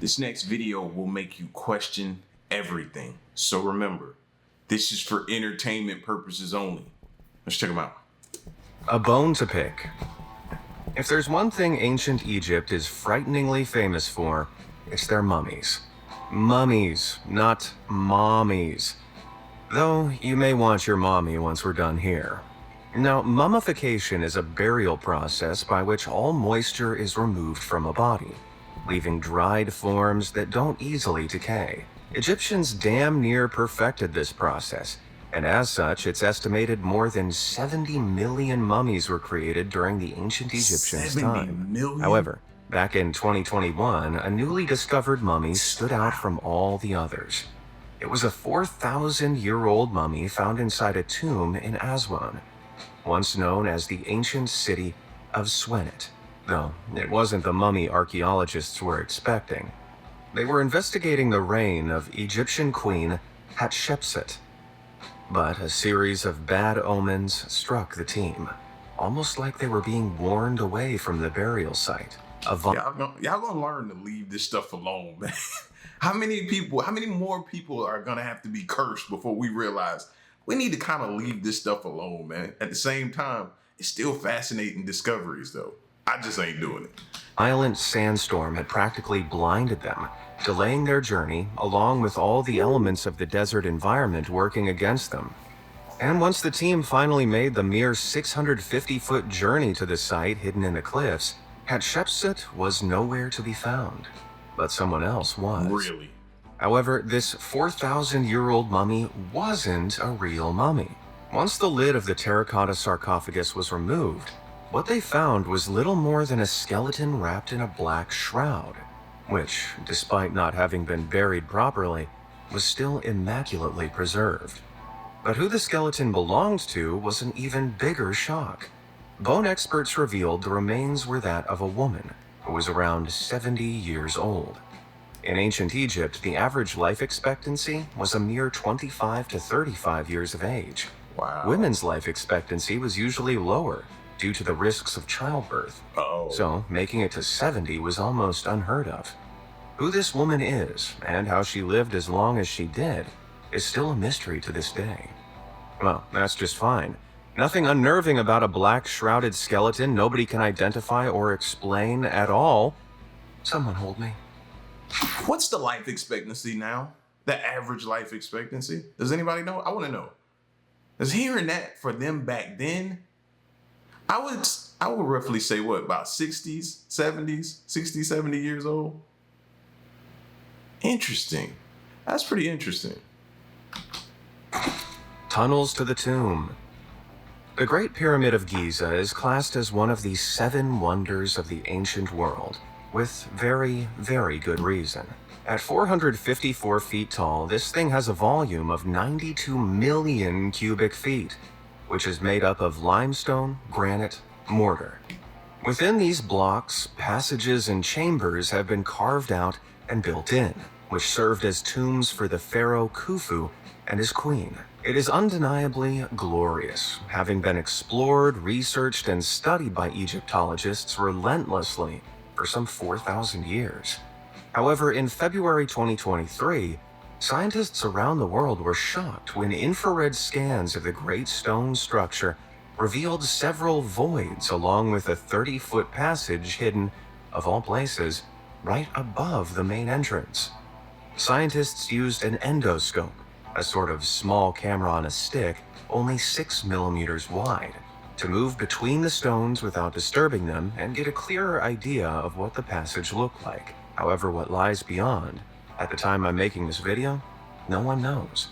This next video will make you question everything. So remember, this is for entertainment purposes only. Let's check them out. A bone to pick. If there's one thing ancient Egypt is frighteningly famous for, it's their mummies. Mummies, not mommies. Though you may want your mommy once we're done here. Now, mummification is a burial process by which all moisture is removed from a body, leaving dried forms that don't easily decay. Egyptians damn near perfected this process, and as such, it's estimated more than 70 million mummies were created during the ancient Egyptians' time. However, back in 2021, a newly discovered mummy stood out from all the others. It was a 4,000-year-old mummy found inside a tomb in Aswan, once known as the ancient city of Swenet, though it wasn't the mummy archaeologists were expecting. They were investigating the reign of Egyptian queen Hatshepsut. But a series of bad omens struck the team, almost like they were being warned away from the burial site. Y'all gonna learn to leave this stuff alone, man. How many more people are gonna have to be cursed before we realize we need to kind of leave this stuff alone, man? At the same time, it's still fascinating discoveries, though. I just ain't doing it. Violent sandstorm had practically blinded them, delaying their journey, along with all the elements of the desert environment working against them. And once the team finally made the mere 650-foot journey to the site hidden in the cliffs, Hatshepsut was nowhere to be found. But someone else was. Really? However, this 4,000-year-old mummy wasn't a real mummy. Once the lid of the terracotta sarcophagus was removed, what they found was little more than a skeleton wrapped in a black shroud, which, despite not having been buried properly, was still immaculately preserved. But who the skeleton belonged to was an even bigger shock. Bone experts revealed the remains were that of a woman who was around 70 years old. In ancient Egypt, the average life expectancy was a mere 25 to 35 years of age. Wow. Women's life expectancy was usually lower due to the risks of childbirth. So making it to 70 was almost unheard of. Who this woman is and how she lived as long as she did is still a mystery to this day. Well, that's just fine. Nothing unnerving about a black shrouded skeleton nobody can identify or explain at all. Someone hold me. What's the life expectancy now? The average life expectancy? Does anybody know? I want to know. Because hearing that for them back then, I would roughly say what, about 60s, 70s, 60, 70 years old? Interesting. That's pretty interesting. Tunnels to the tomb. The Great Pyramid of Giza is classed as one of the 7 wonders of the ancient world, with very, very good reason. At 454 feet tall, this thing has a volume of 92 million cubic feet, which is made up of limestone, granite, mortar. Within these blocks, passages and chambers have been carved out and built in, which served as tombs for the pharaoh Khufu and his queen. It is undeniably glorious, having been explored, researched, and studied by Egyptologists relentlessly for some 4,000 years. However, in February 2023, scientists around the world were shocked when infrared scans of the great stone structure revealed several voids along with a 30-foot passage hidden, of all places, right above the main entrance. Scientists used an endoscope, a sort of small camera on a stick, only 6 millimeters wide, to move between the stones without disturbing them and get a clearer idea of what the passage looked like. However, what lies beyond, at the time I'm making this video, no one knows.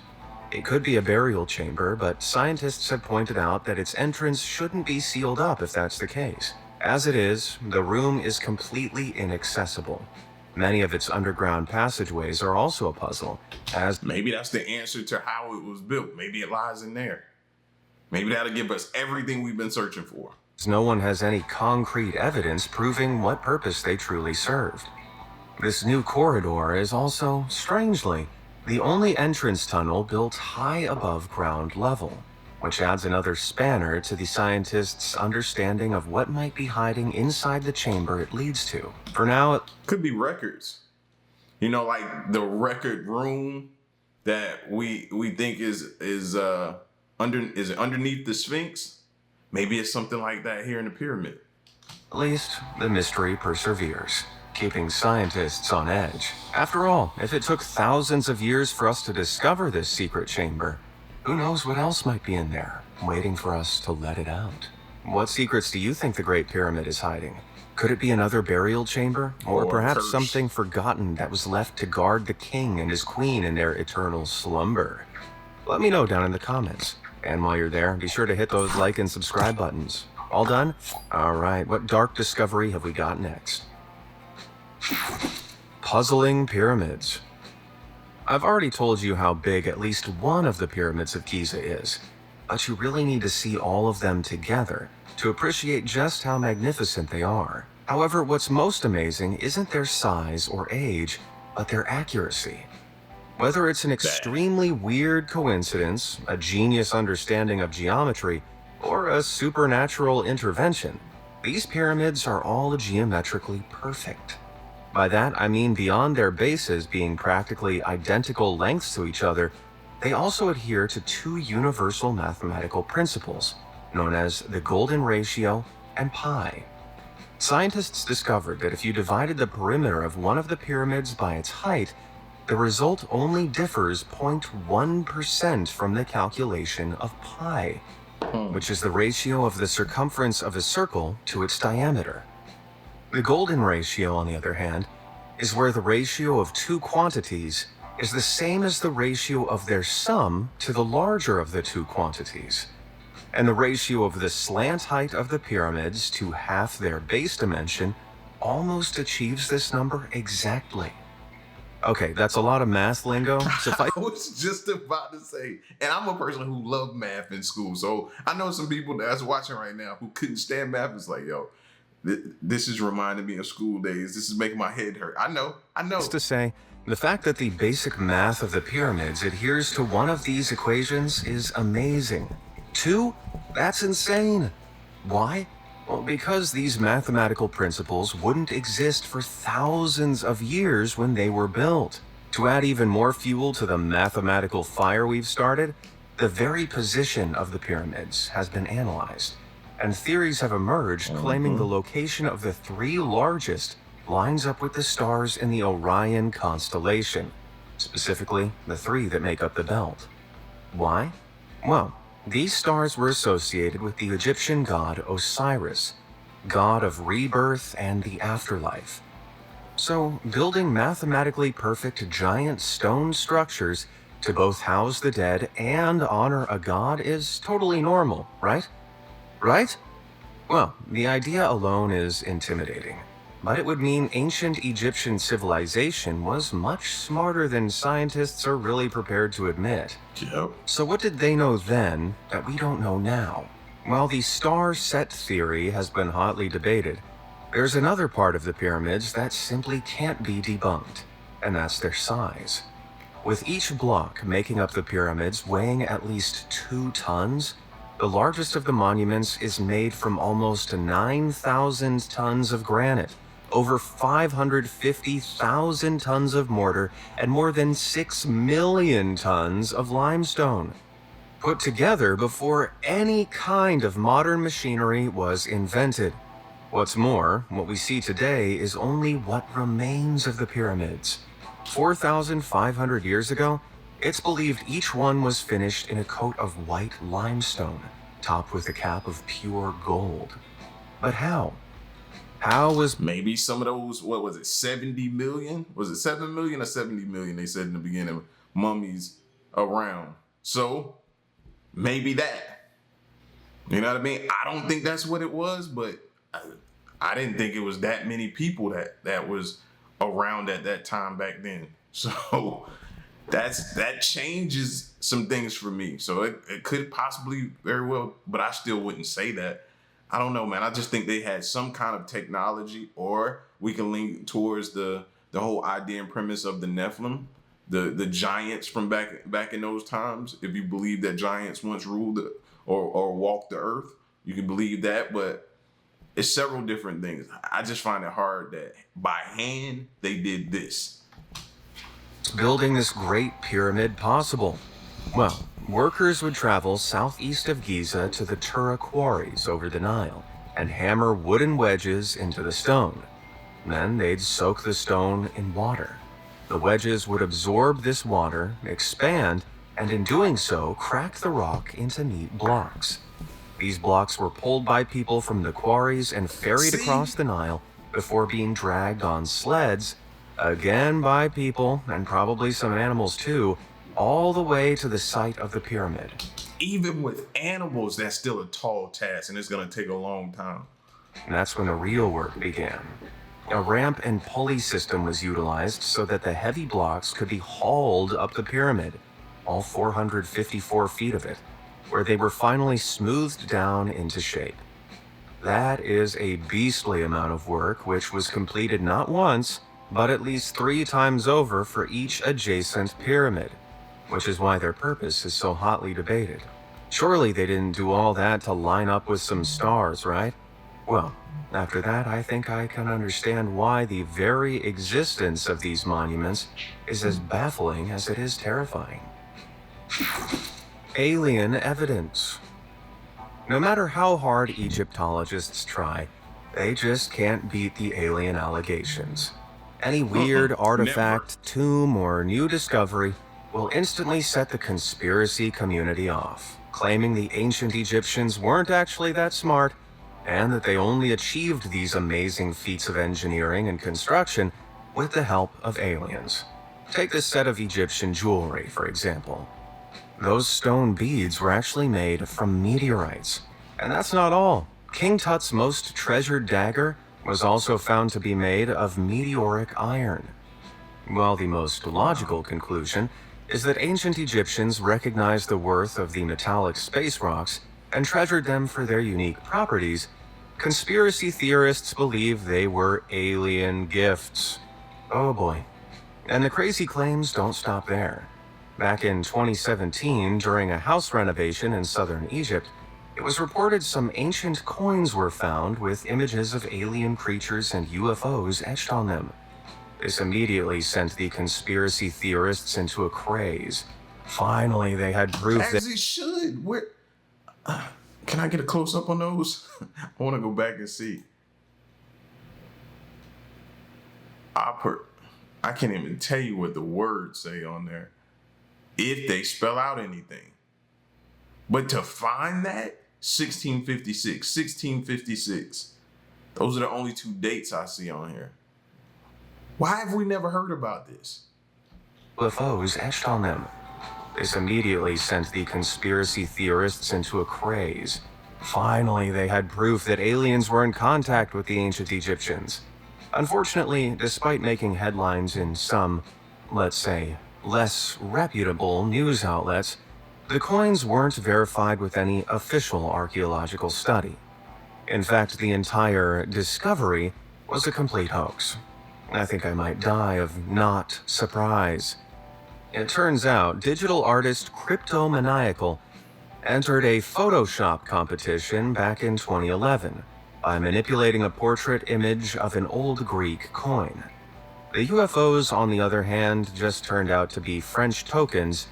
It could be a burial chamber, but scientists have pointed out that its entrance shouldn't be sealed up if that's the case. As it is, the room is completely inaccessible. Many of its underground passageways are also a puzzle, as maybe that's the answer to how it was built. Maybe it lies in there. Maybe that'll give us everything we've been searching for. No one has any concrete evidence proving what purpose they truly served. This new corridor is also, strangely, the only entrance tunnel built high above ground level, which adds another spanner to the scientists' understanding of what might be hiding inside the chamber it leads to. For now, it could be records. You know, like the record room that we think is underneath the Sphinx. Maybe it's something like that here in the pyramid. At least, the mystery perseveres, keeping scientists on edge. After all, if it took thousands of years for us to discover this secret chamber, who knows what else might be in there, waiting for us to let it out? What secrets do you think the Great Pyramid is hiding? Could it be another burial chamber? Or perhaps curse. something forgotten that was left to guard the king and his queen in their eternal slumber? Let me know down in the comments. And while you're there, be sure to hit those like and subscribe buttons. All done? Alright, what dark discovery have we got next? Puzzling pyramids. I've already told you how big at least one of the pyramids of Giza is, but you really need to see all of them together to appreciate just how magnificent they are. However, what's most amazing isn't their size or age, but their accuracy. Whether it's an extremely weird coincidence, a genius understanding of geometry, or a supernatural intervention, these pyramids are all geometrically perfect. By that, I mean beyond their bases being practically identical lengths to each other, they also adhere to two universal mathematical principles, known as the golden ratio and pi. Scientists discovered that if you divided the perimeter of one of the pyramids by its height, the result only differs 0.1% from the calculation of pi, which is the ratio of the circumference of a circle to its diameter. The golden ratio, on the other hand, is where the ratio of two quantities is the same as the ratio of their sum to the larger of the two quantities. And the ratio of the slant height of the pyramids to half their base dimension almost achieves this number exactly. Okay, that's a lot of math lingo. I was just about to say, and I'm a person who loved math in school, so I know some people that's watching right now who couldn't stand math. It's like, yo, this is reminding me of school days. This is making my head hurt. I know. Just to say, the fact that the basic math of the pyramids adheres to one of these equations is amazing. 2? That's insane. Why? Well, because these mathematical principles wouldn't exist for thousands of years when they were built. To add even more fuel to the mathematical fire we've started, the very position of the pyramids has been analyzed, and theories have emerged claiming the location of the three largest lines up with the stars in the Orion constellation, specifically the three that make up the belt. Why? Well, these stars were associated with the Egyptian god Osiris, god of rebirth and the afterlife. So, building mathematically perfect giant stone structures to both house the dead and honor a god is totally normal, right? Right? Well, the idea alone is intimidating, but it would mean ancient Egyptian civilization was much smarter than scientists are really prepared to admit. Yep. So what did they know then that we don't know now? While the star set theory has been hotly debated, there's another part of the pyramids that simply can't be debunked, and that's their size. With each block making up the pyramids weighing at least 2 tons, the largest of the monuments is made from almost 9,000 tons of granite, over 550,000 tons of mortar, and more than 6 million tons of limestone, put together before any kind of modern machinery was invented. What's more, what we see today is only what remains of the pyramids. 4,500 years ago, it's believed each one was finished in a coat of white limestone, topped with a cap of pure gold. But how? How was... Maybe some of those, what was it, 70 million? Was it 7 million or 70 million, they said in the beginning, mummies around. So, maybe that. You know what I mean? I don't think that's what it was, but I didn't think it was that many people that was around at that time back then. So, that changes some things for me. So, it could possibly very well, but I still wouldn't say that. I don't know, man. I just think they had some kind of technology, or we can link towards the whole idea and premise of the Nephilim, the giants from back in those times. If you believe that giants once ruled or walked the earth, you can believe that. But it's several different things. I just find it hard that by hand they did this. building this great pyramid possible? Well, workers would travel southeast of Giza to the Tura quarries over the Nile and hammer wooden wedges into the stone. Then they'd soak the stone in water. The wedges would absorb this water, expand, and in doing so, crack the rock into neat blocks. These blocks were pulled by people from the quarries and ferried across the Nile before being dragged on sleds, again by people, and probably some animals too, all the way to the site of the pyramid. Even with animals, that's still a tall task, and it's going to take a long time. And that's when the real work began. A ramp and pulley system was utilized so that the heavy blocks could be hauled up the pyramid, all 454 feet of it, where they were finally smoothed down into shape. That is a beastly amount of work, which was completed not once, but at least 3 times over for each adjacent pyramid, which is why their purpose is so hotly debated. Surely they didn't do all that to line up with some stars, right? Well, after that, I think I can understand why the very existence of these monuments is as baffling as it is terrifying. Alien evidence. No matter how hard Egyptologists try, they just can't beat the alien allegations. Any weird artifact, tomb, or new discovery will instantly set the conspiracy community off, claiming the ancient Egyptians weren't actually that smart and that they only achieved these amazing feats of engineering and construction with the help of aliens. Take this set of Egyptian jewelry, for example. Those stone beads were actually made from meteorites. And that's not all. King Tut's most treasured dagger was also found to be made of meteoric iron. While the most logical conclusion is that ancient Egyptians recognized the worth of the metallic space rocks and treasured them for their unique properties, conspiracy theorists believe they were alien gifts. Oh boy. And the crazy claims don't stop there. Back in 2017, during a house renovation in southern Egypt, it was reported some ancient coins were found with images of alien creatures and UFOs etched on them. This immediately sent the conspiracy theorists into a craze. Finally, they had proof that— As it should. Where? Can I get a close-up on those? I want to go back and see. I can't even tell you what the words say on there, if they spell out anything. But to find that, 1656. Those are the only 2 dates I see on here. Why have we never heard about this? UFOs etched on them. This immediately sent the conspiracy theorists into a craze. Finally, they had proof that aliens were in contact with the ancient Egyptians. Unfortunately, despite making headlines in some, let's say, less reputable news outlets, the coins weren't verified with any official archaeological study. In fact, the entire discovery was a complete hoax. I think I might die of not surprise. It turns out digital artist Cryptomaniacal entered a Photoshop competition back in 2011 by manipulating a portrait image of an old Greek coin. The UFOs, on the other hand, just turned out to be French tokens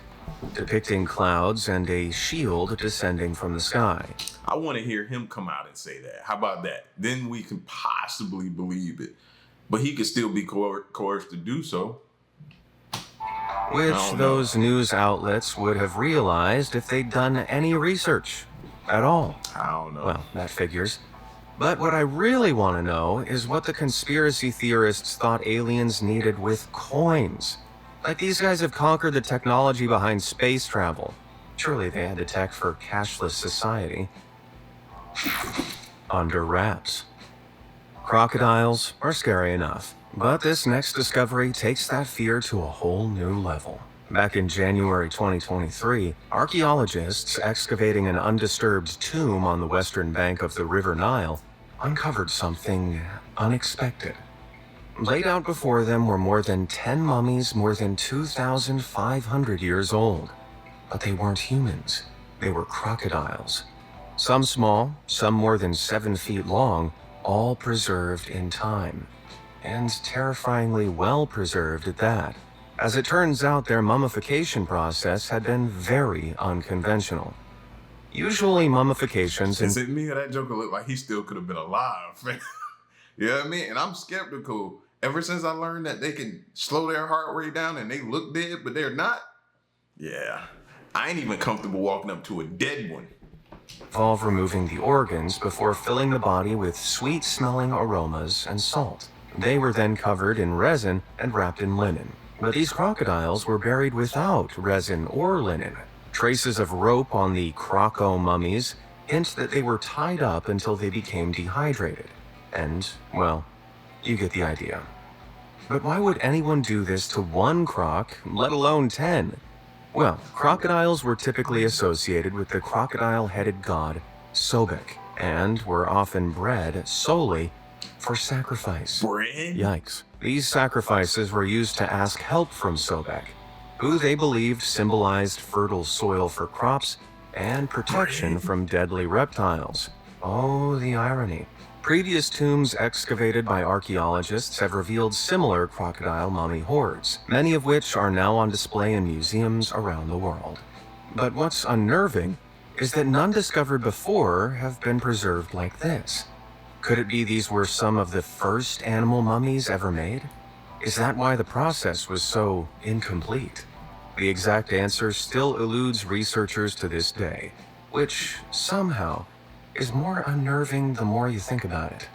depicting clouds and a shield descending from the sky. I want to hear him come out and say that. How about that? Then we can possibly believe it. But he could still be coerced to do so. Which those news outlets would have realized if they'd done any research at all. I don't know. Well, that figures. But what I really want to know is what the conspiracy theorists thought aliens needed with coins. Like, these guys have conquered the technology behind space travel. Surely they had the tech for cashless society. Under wraps. Crocodiles are scary enough, but this next discovery takes that fear to a whole new level. Back in January 2023, archaeologists excavating an undisturbed tomb on the western bank of the River Nile uncovered something unexpected. Laid out before them were more than 10 mummies more than 2,500 years old. But they weren't humans. They were crocodiles. Some small, some more than 7 feet long, all preserved in time. And terrifyingly well preserved at that. As it turns out, their mummification process had been very unconventional. Usually mummifications Is it me or that Joker look like he still could have been alive? You know what I mean? And I'm skeptical. Ever since I learned that they can slow their heart rate down and they look dead, but they're not. Yeah, I ain't even comfortable walking up to a dead one. involve removing the organs before filling the body with sweet-smelling aromas and salt. They were then covered in resin and wrapped in linen. But these crocodiles were buried without resin or linen. Traces of rope on the croco mummies hint that they were tied up until they became dehydrated. And, well, you get the idea. But why would anyone do this to one croc, let alone 10? Well, crocodiles were typically associated with the crocodile-headed god Sobek, and were often bred solely for sacrifice. Bread? Yikes. These sacrifices were used to ask help from Sobek, who they believed symbolized fertile soil for crops and protection from deadly reptiles. Oh, the irony. Previous tombs excavated by archaeologists have revealed similar crocodile mummy hoards, many of which are now on display in museums around the world. But what's unnerving is that none discovered before have been preserved like this. Could it be these were some of the first animal mummies ever made? Is that why the process was so incomplete? The exact answer still eludes researchers to this day, which somehow is more unnerving the more you think about it.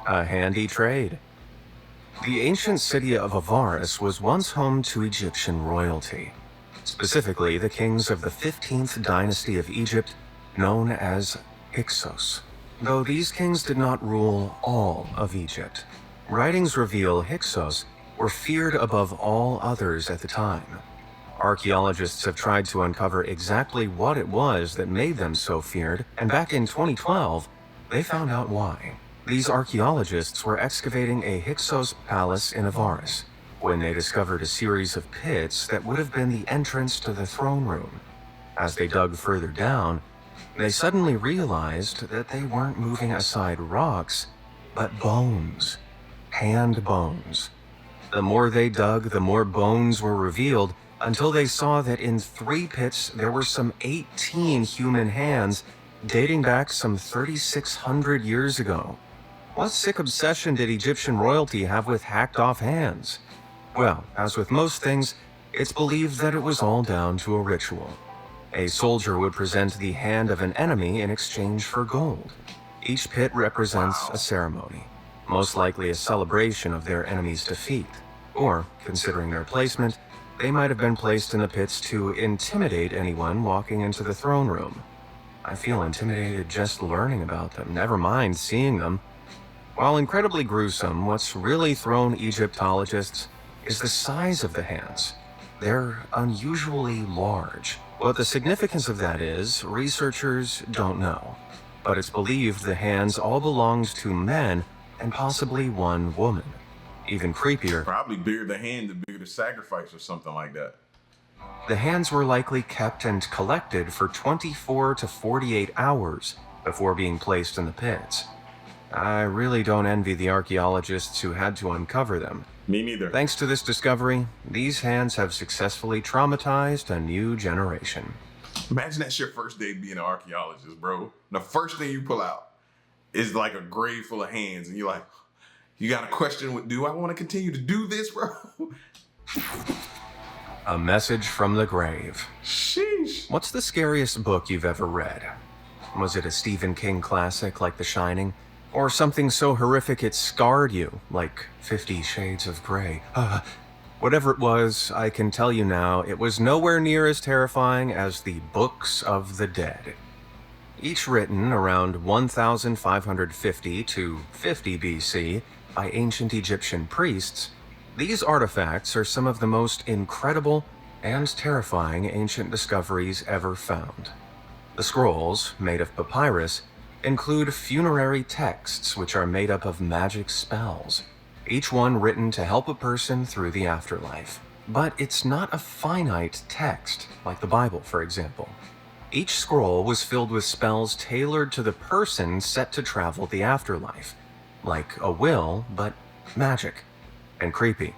A handy trade. The ancient city of Avaris was once home to Egyptian royalty, specifically the kings of the 15th dynasty of Egypt, known as Hyksos. Though these kings did not rule all of Egypt, writings reveal Hyksos were feared above all others at the time. Archaeologists have tried to uncover exactly what it was that made them so feared, and back in 2012, they found out why. These archaeologists were excavating a Hyksos palace in Avaris when they discovered a series of pits that would have been the entrance to the throne room. As they dug further down, they suddenly realized that they weren't moving aside rocks, but bones. Hand bones. The more they dug, the more bones were revealed, until they saw that in 3 pits there were some 18 human hands dating back some 3,600 years ago. What sick obsession did Egyptian royalty have with hacked off hands? Well, as with most things, it's believed that it was all down to a ritual. A soldier would present the hand of an enemy in exchange for gold. Each pit represents a ceremony, most likely a celebration of their enemy's defeat. Or, considering their placement, they might have been placed in the pits to intimidate anyone walking into the throne room. I feel intimidated just learning about them, never mind seeing them. While incredibly gruesome, what's really thrown Egyptologists is the size of the hands. They're unusually large. What the significance of that is, researchers don't know. But it's believed the hands all belonged to men and possibly one woman. Even creepier, Probably bigger the hand, the bigger the sacrifice or something like that. the hands were likely kept and collected for 24 to 48 hours before being placed in the pits. I really don't envy the archaeologists who had to uncover them. Me neither. Thanks to this discovery, these hands have successfully traumatized a new generation. Imagine that's your first day being an archaeologist, bro. The first thing you pull out is like a grave full of hands, and you're like, you got a question, do I want to continue to do this, bro? A message from the grave. Sheesh. What's the scariest book you've ever read? Was it a Stephen King classic like The Shining? Or something so horrific it scarred you, like 50 Shades of Grey? Whatever it was, I can tell you now, it was nowhere near as terrifying as the Books of the Dead. Each written around 1550 to 50 BC by ancient Egyptian priests, these artifacts are some of the most incredible and terrifying ancient discoveries ever found. The scrolls, made of papyrus, include funerary texts which are made up of magic spells, each one written to help a person through the afterlife. But it's not a finite text, like the Bible, for example. Each scroll was filled with spells tailored to the person set to travel the afterlife, like a will, but magic and creepy.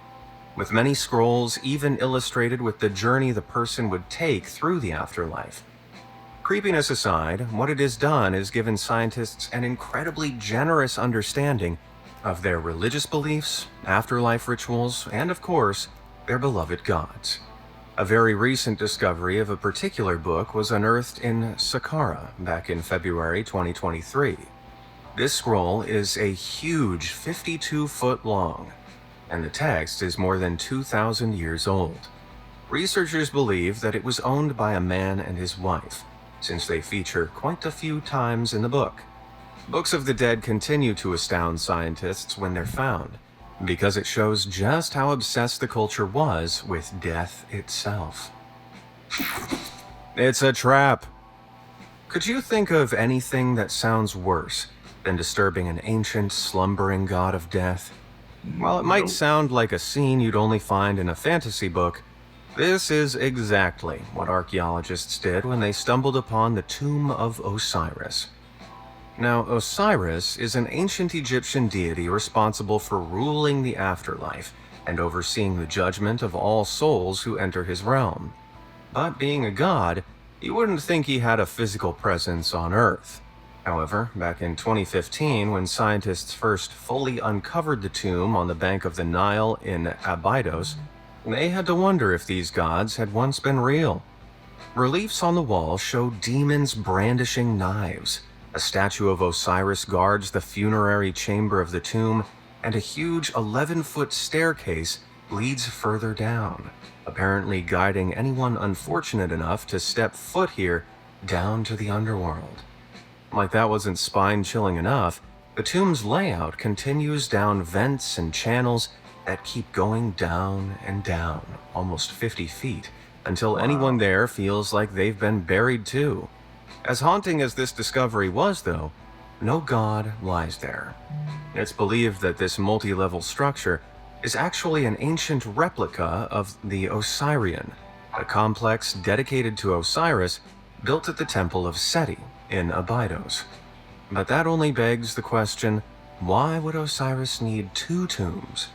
with many scrolls even illustrated with the journey the person would take through the afterlife. Creepiness aside, what it has done is given scientists an incredibly generous understanding of their religious beliefs, afterlife rituals, and of course, their beloved gods. A very recent discovery of a particular book was unearthed in Saqqara back in February 2023. This scroll is a huge 52-foot long, and the text is more than 2,000 years old. Researchers believe that it was owned by a man and his wife, since they feature quite a few times in the book. Books of the dead continue to astound scientists when they're found, because it shows just how obsessed the culture was with death itself. It's a trap. Could you think of anything that sounds worse than disturbing an ancient, slumbering god of death? While it might sound like a scene you'd only find in a fantasy book, this is exactly what archaeologists did when they stumbled upon the tomb of Osiris. Now, Osiris is an ancient Egyptian deity responsible for ruling the afterlife and overseeing the judgment of all souls who enter his realm. But being a god, you wouldn't think he had a physical presence on Earth. However, back in 2015, when scientists first fully uncovered the tomb on the bank of the Nile in Abydos, they had to wonder if these gods had once been real. Reliefs on the wall show demons brandishing knives. A statue of Osiris guards the funerary chamber of the tomb, and a huge 11-foot staircase leads further down, apparently guiding anyone unfortunate enough to step foot here down to the underworld. Like that wasn't spine-chilling enough, the tomb's layout continues down vents and channels that keep going down and down, almost 50 feet, until anyone there feels like they've been buried too. As haunting as this discovery was, though, no god lies there. It's believed that this multi-level structure is actually an ancient replica of the Osirian, a complex dedicated to Osiris built at the Temple of Seti in Abydos. But that only begs the question, why would Osiris need two tombs?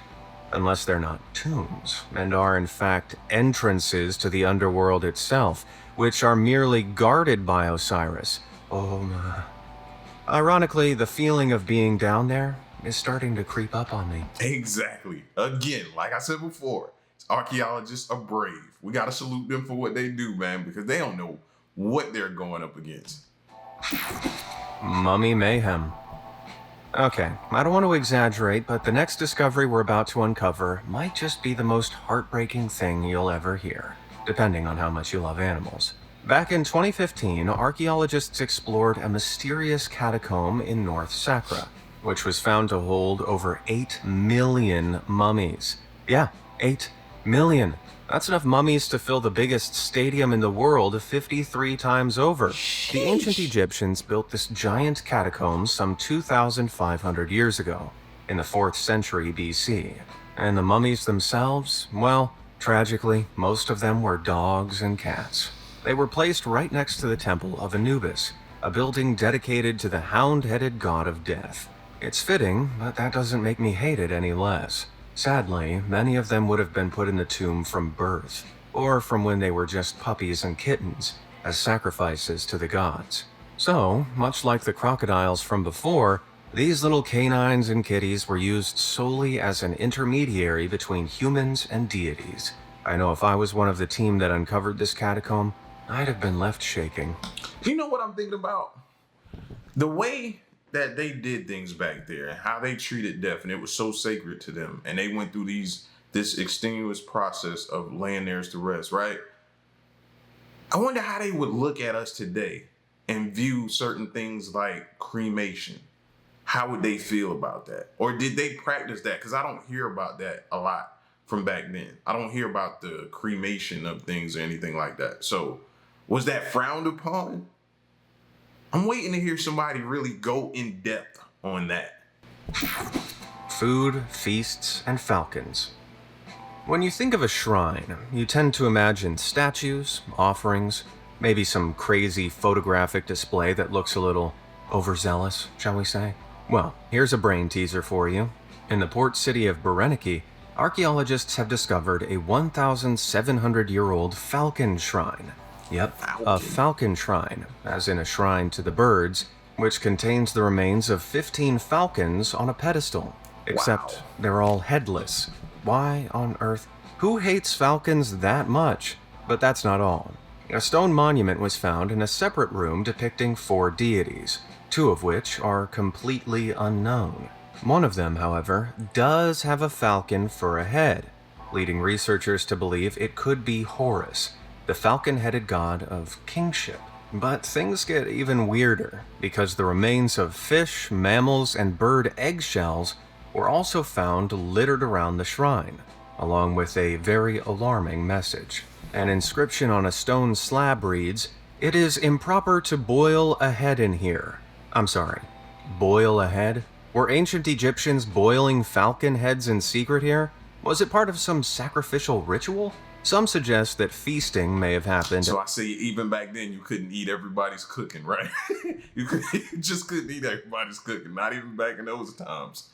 Unless they're not tombs, and are in fact entrances to the underworld itself, which are merely guarded by Osiris. Oh my. Ironically, the feeling of being down there is starting to creep up on me. Exactly. Again, like I said before, archaeologists are brave. We gotta salute them for what they do, man, because they don't know what they're going up against. Mummy mayhem. Okay, I don't want to exaggerate, but the next discovery we're about to uncover might just be the most heartbreaking thing you'll ever hear, depending on how much you love animals. Back in 2015, archaeologists explored a mysterious catacomb in North Saqqara, which was found to hold over 8 million mummies. Yeah, 8 million. That's enough mummies to fill the biggest stadium in the world 53 times over. Sheesh. The ancient Egyptians built this giant catacomb some 2,500 years ago, in the 4th century BC. And the mummies themselves, well, tragically, most of them were dogs and cats. They were placed right next to the Temple of Anubis, a building dedicated to the hound-headed god of death. It's fitting, but that doesn't make me hate it any less. Sadly, many of them would have been put in the tomb from birth, or from when they were just puppies and kittens, as sacrifices to the gods. So, much like the crocodiles from before, these little canines and kitties were used solely as an intermediary between humans and deities. I know if I was one of the team that uncovered this catacomb, I'd have been left shaking. You know what I'm thinking about? The way that they did things back there and how they treated death, and it was so sacred to them, and they went through this extenuous process of laying theirs to rest, right? I wonder how they would look at us today and view certain things like cremation. How would they feel about that? Or did they practice that? Because I don't hear about that a lot from back then. I don't hear about the cremation of things or anything like that. So was that frowned upon? I'm waiting to hear somebody really go in depth on that. Food, feasts, and falcons. When you think of a shrine, you tend to imagine statues, offerings, maybe some crazy photographic display that looks a little overzealous, shall we say? Well, here's a brain teaser for you. In the port city of Berenike, archaeologists have discovered a 1,700-year-old falcon shrine. Yep, a falcon shrine, as in a shrine to the birds, which contains the remains of 15 falcons on a pedestal. Except they're all headless. Why on earth? Who hates falcons that much? But that's not all. A stone monument was found in a separate room depicting 4 deities, 2 of which are completely unknown. One of them, however, does have a falcon for a head, leading researchers to believe it could be Horus, the falcon-headed god of kingship. But things get even weirder, because the remains of fish, mammals, and bird eggshells were also found littered around the shrine, along with a very alarming message. An inscription on a stone slab reads, "It is improper to boil a head in here." I'm sorry, boil a head? Were ancient Egyptians boiling falcon heads in secret here? Was it part of some sacrificial ritual? Some suggest that feasting may have happened. So I say even back then you couldn't eat everybody's cooking, right? you just couldn't eat everybody's cooking, not even back in those times.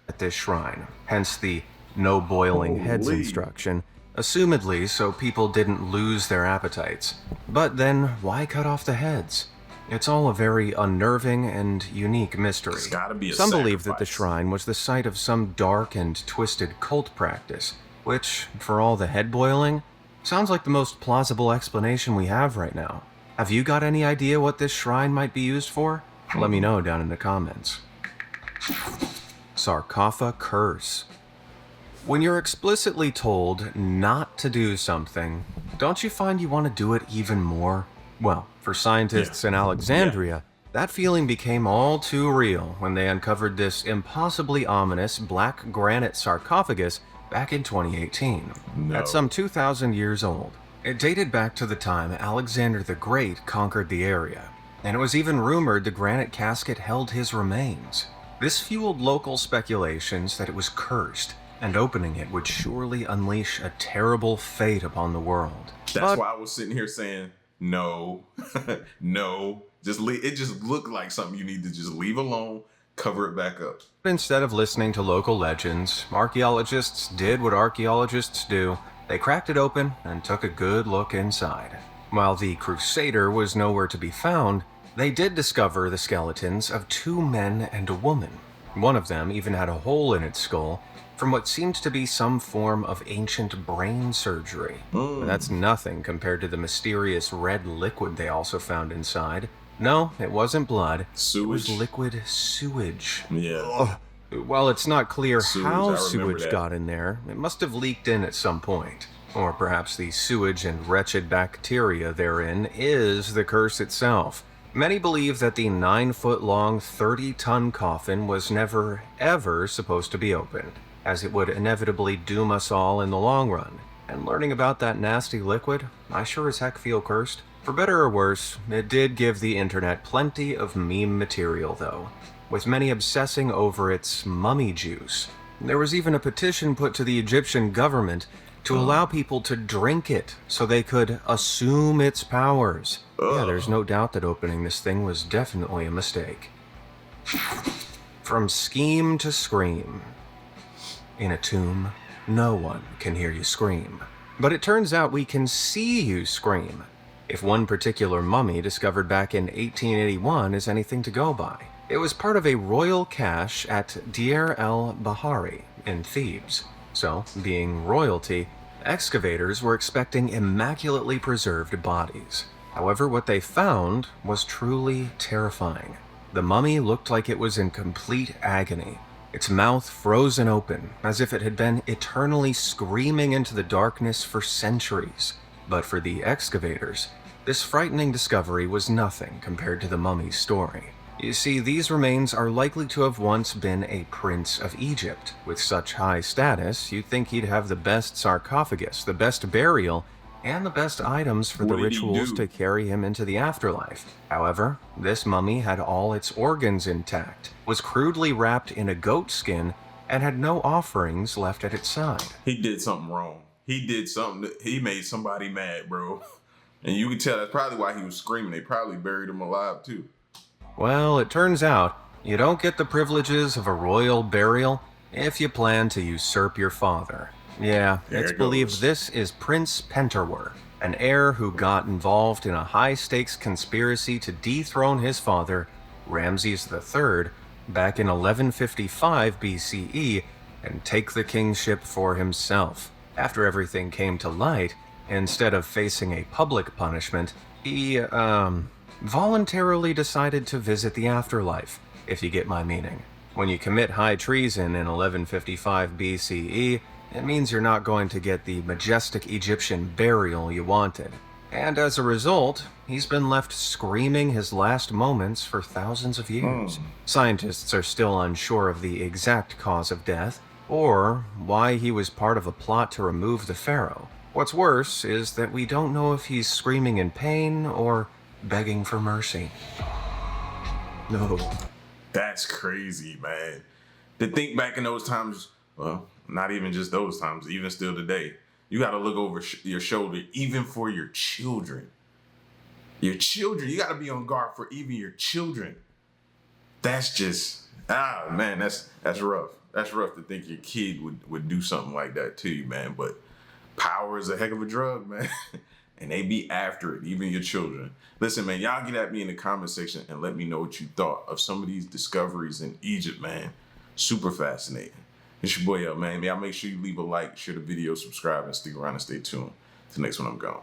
At this shrine, hence the no boiling heads instruction, assumedly so people didn't lose their appetites. But then, why cut off the heads? It's all a very unnerving and unique mystery. It's gotta be a Some believe that the sacrifice. shrine was the site of some dark and twisted cult practice, which, for all the head boiling, sounds like the most plausible explanation we have right now. Have you got any idea what this shrine might be used for? Let me know down in the comments. Saraa Curse. When you're explicitly told not to do something, don't you find you want to do it even more? Well, for scientists in Alexandria, that feeling became all too real when they uncovered this impossibly ominous black granite sarcophagus back in 2018. At some 2,000 years old. It dated back to the time Alexander the Great conquered the area, and it was even rumored the granite casket held his remains. This fueled local speculations that it was cursed, and opening it would surely unleash a terrible fate upon the world. That's why I was sitting here saying, no, no, it just looked like something you need to just leave alone, cover it back up. Instead of listening to local legends, archaeologists did what archaeologists do. They cracked it open and took a good look inside. While the Crusader was nowhere to be found, they did discover the skeletons of 2 men and a woman. One of them even had a hole in its skull from what seemed to be some form of ancient brain surgery. But that's nothing compared to the mysterious red liquid they also found inside. No, it wasn't blood. Sewage? It was liquid sewage. Yeah. While it's not clear how I remember sewage that. got in there, it must have leaked in at some point. Or perhaps the sewage and wretched bacteria therein is the curse itself. Many believe that the 9-foot-long, 30-ton coffin was never, ever supposed to be opened, as it would inevitably doom us all in the long run. And learning about that nasty liquid, I sure as heck feel cursed. For better or worse, it did give the internet plenty of meme material though, with many obsessing over its mummy juice. There was even a petition put to the Egyptian government to allow people to drink it so they could assume its powers. Yeah, there's no doubt that opening this thing was definitely a mistake. From scheme to scream. In a tomb, no one can hear you scream. But it turns out we can see you scream, if one particular mummy discovered back in 1881 is anything to go by. It was part of a royal cache at Deir el-Bahari in Thebes. So, being royalty, excavators were expecting immaculately preserved bodies. However, what they found was truly terrifying. The mummy looked like it was in complete agony, its mouth frozen open, as if it had been eternally screaming into the darkness for centuries. But for the excavators, this frightening discovery was nothing compared to the mummy's story. You see, these remains are likely to have once been a prince of Egypt. With such high status, you'd think he'd have the best sarcophagus, the best burial, and the best items for the What did he rituals do? to carry him into the afterlife. However, this mummy had all its organs intact, was crudely wrapped in a goat skin, and had no offerings left at its side. He did something wrong. He made somebody mad, bro. And you can tell that's probably why he was screaming. They probably buried him alive too. Well, it turns out, you don't get the privileges of a royal burial if you plan to usurp your father. Yeah, There it's it believed goes. this is Prince Penterwer, an heir who got involved in a high-stakes conspiracy to dethrone his father, Ramses III, back in 1155 BCE, and take the kingship for himself. After everything came to light, instead of facing a public punishment, he, voluntarily decided to visit the afterlife, if you get my meaning. When you commit high treason in 1155 BCE, it means you're not going to get the majestic Egyptian burial you wanted. And as a result, he's been left screaming his last moments for thousands of years. Scientists are still unsure of the exact cause of death, or why he was part of a plot to remove the pharaoh. What's worse is that we don't know if he's screaming in pain or begging for mercy. No. That's crazy, man. To think back in those times, well, not even just those times, even still today, you got to look over your shoulder, even for your children. Your children, you got to be on guard for even your children. That's just, man, that's rough. That's rough to think your kid would do something like that to you, man. But power is a heck of a drug, man. And they be after it, even your children. Listen, man, y'all get at me in the comment section and let me know what you thought of some of these discoveries in Egypt, man. Super fascinating. It's your boy, man. Y'all make sure you leave a like, share the video, subscribe, and stick around and stay tuned. Till next one, I'm gone.